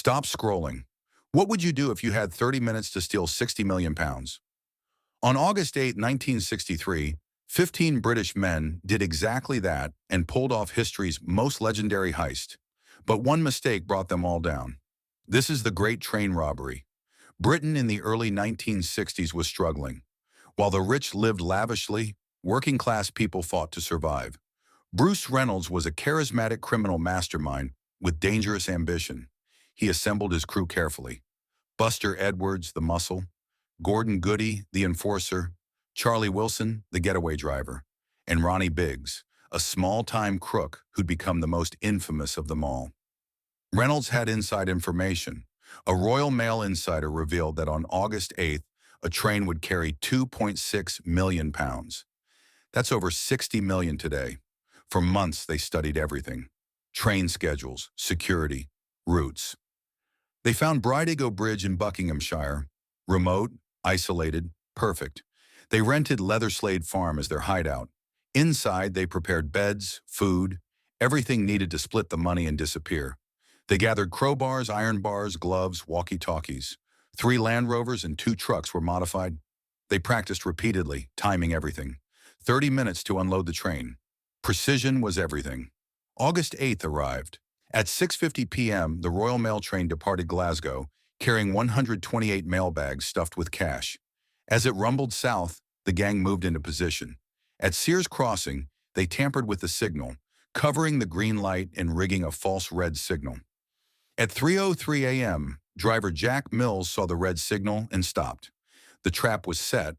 Stop scrolling. What would you do if you had 30 minutes to steal 60 million pounds? On August 8, 1963, 15 British men did exactly that and pulled off history's most legendary heist. But one mistake brought them all down. This is the Great Train Robbery. Britain in the early 1960s was struggling. While the rich lived lavishly, working-class people fought to survive. Bruce Reynolds was a charismatic criminal mastermind with dangerous ambition. He assembled his crew carefully. Buster Edwards, the muscle; Gordon Goody, the enforcer; Charlie Wilson, the getaway driver; and Ronnie Biggs, a small-time crook who'd become the most infamous of them all. Reynolds had inside information. A Royal Mail insider revealed that on August 8th, a train would carry 2.6 million pounds. That's over 60 million today. For months, they studied everything: train schedules, security, routes. They found Bridego Bridge in Buckinghamshire. Remote, isolated, perfect. They rented Leatherslade Farm as their hideout. Inside, they prepared beds, food, everything needed to split the money and disappear. They gathered crowbars, iron bars, gloves, walkie-talkies. 3 Land Rovers and 2 trucks were modified. They practiced repeatedly, timing everything. 30 minutes to unload the train. Precision was everything. August 8th arrived. At 6:50 p.m., the Royal Mail train departed Glasgow, carrying 128 mail bags stuffed with cash. As it rumbled south, the gang moved into position. At Sears Crossing, they tampered with the signal, covering the green light and rigging a false red signal. At 3:03 a.m., driver Jack Mills saw the red signal and stopped. The trap was set.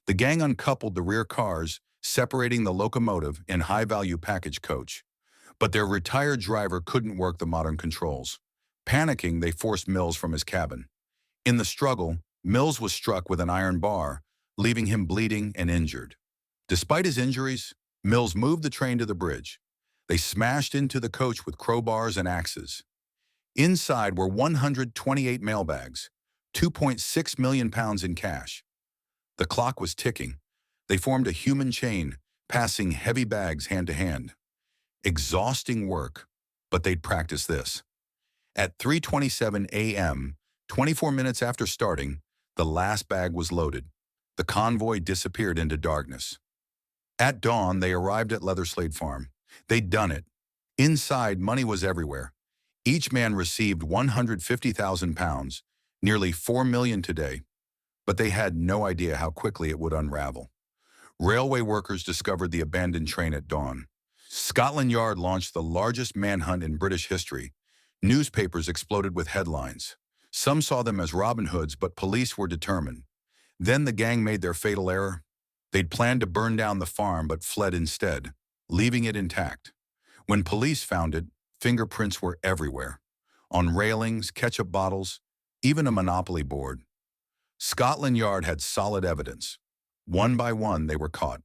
The gang uncoupled the rear cars, separating the locomotive and high-value package coach. But their retired driver couldn't work the modern controls. Panicking, they forced Mills from his cabin. In the struggle, Mills was struck with an iron bar, leaving him bleeding and injured. Despite his injuries, Mills moved the train to the bridge. They smashed into the coach with crowbars and axes. Inside were 128 mailbags, 2.6 million pounds in cash. The clock was ticking. They formed a human chain, passing heavy bags hand to hand. Exhausting work, but they'd practiced this. At 3:27 a.m., 24 minutes after starting, the last bag was loaded. The convoy disappeared into darkness. At dawn, they arrived at Leatherslade Farm. They'd done it. Inside, money was everywhere. Each man received 150,000 pounds, nearly 4 million today, but they had no idea how quickly it would unravel. Railway workers discovered the abandoned train at dawn. Scotland Yard launched the largest manhunt in British history. Newspapers exploded with headlines. Some saw them as Robin Hoods, but police were determined. Then the gang made their fatal error. They'd planned to burn down the farm but fled instead, leaving it intact. When police found it, fingerprints were everywhere. On railings, ketchup bottles, even a Monopoly board. Scotland Yard had solid evidence. One by one, they were caught.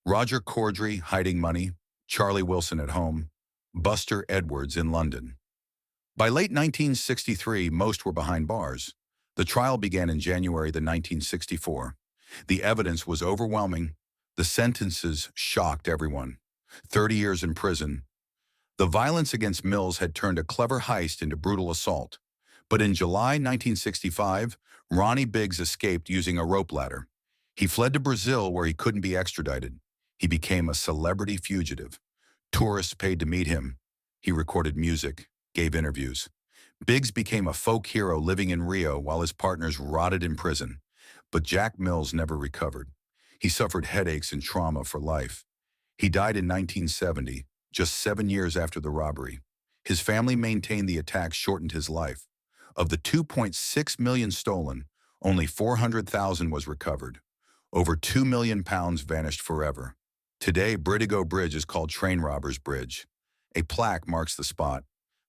Roger Corddry hiding money, Charlie Wilson at home, Buster Edwards in London. By late 1963, most were behind bars. The trial began in January 1964. The evidence was overwhelming. The sentences shocked everyone. 30 years in prison. The violence against Mills had turned a clever heist into brutal assault. But in July 1965, Ronnie Biggs escaped using a rope ladder. He fled to Brazil where he couldn't be extradited. He became a celebrity fugitive. Tourists paid to meet him. He recorded music, gave interviews. Biggs became a folk hero living in Rio while his partners rotted in prison. But Jack Mills never recovered. He suffered headaches and trauma for life. He died in 1970, just 7 years after the robbery. His family maintained the attack shortened his life. Of the 2.6 million stolen, only 400,000 was recovered. Over 2 million pounds vanished forever. Today, Bridego Bridge is called Train Robbers Bridge. A plaque marks the spot.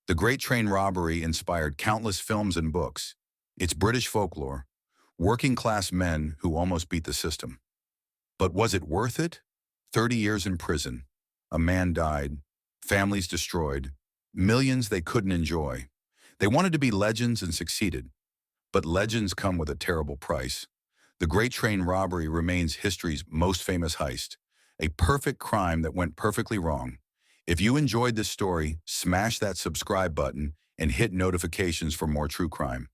The Great Train Robbery inspired countless films and books. It's British folklore. Working-class men who almost beat the system. But was it worth it? 30 years in prison. A man died. Families destroyed. Millions they couldn't enjoy. They wanted to be legends and succeeded. But legends come with a terrible price. The Great Train Robbery remains history's most famous heist. A perfect crime that went perfectly wrong. If you enjoyed this story, smash that subscribe button and hit notifications for more true crime.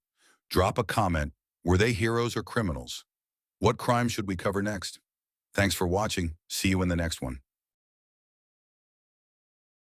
Drop a comment. Were they heroes or criminals? What crime should we cover next? Thanks for watching. See you in the next one.